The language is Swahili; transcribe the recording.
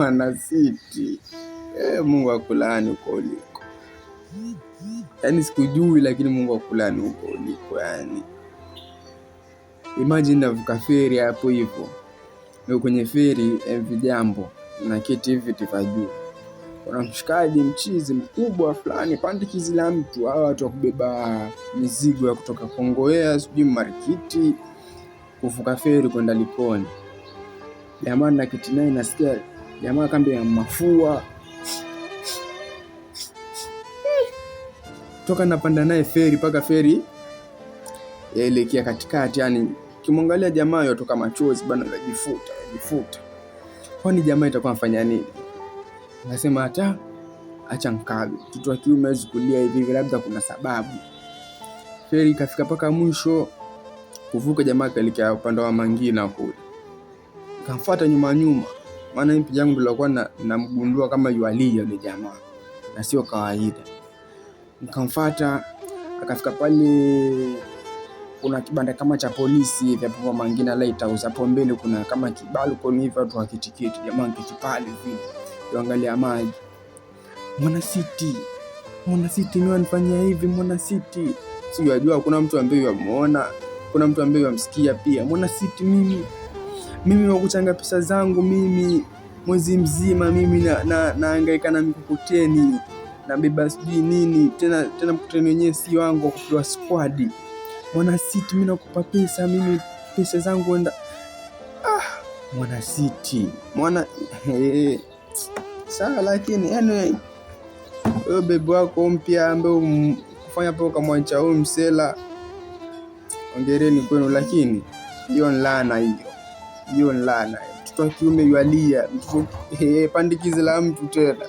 Mwana City. Mungu akulaani huko uliko. Yaani sikujui lakini Mungu akulaani huko uliko yani. Imagine navuka feri hapo hivyo. Ndio kwenye feri Jambo na kiti hivi tika juu. Kuna mshikaji mchizi mkubwa fulani pandikizi la mtu, hao watu wa kubeba mizigo ya kutoka Kongowea sijui Marikiti kuvuka feri kwenda Likoni. Jamaa na kiti naye nasikia jamaa kambi ya mafua. Toka napanda naye feri paka feri yaelekea katikati, yani kimwangalia jamaa yotoka machozi bana, najifuta. Kwani jamaa itakuwa mfanya nini? Nasema hata acha nkabe. Mtoto wa kiume hawezi kulia hivi, labda kuna sababu. Feri ikafika paka mwisho kuvuka, jamaa kaelekea upande wa Mangina kule. Nikamfuata nyuma. Maana mimi yangu nilikuwa namgundua kama yualia yule jamaa. Na sio kawaida. Nikamfuata akafika pale, kuna kibanda kama cha polisi hivi hapo Mangina Lighthouse. Hapo mbele kuna kama kibalcony hivi watu wakitiketi. Jamaa kiti pale hivi. Tuangalia maji. Mwana City mimi wanifanyia hivi Mwana City. Si unajua kuna mtu ambaye yamuona, kuna mtu ambaye yamsikia pia. Mwana City mimi wakuchanga pesa zangu mimi mwezi mzima, mimi nahangaika na mkokoteni na beba sijui nini tena mkokoteni wenyewe si wangu wa kupewa squad. Mwana City mimi nakupa pesa, mimi pesa zangu enda. Mwana City sawa, lakini yani wewe bebe wako mpya ambaye kufanya paka kamwacha huyo msela, ongereni kwenu, lakini hiyo nilana mtoto wa kiume yualia, pandikizi la mtu tena.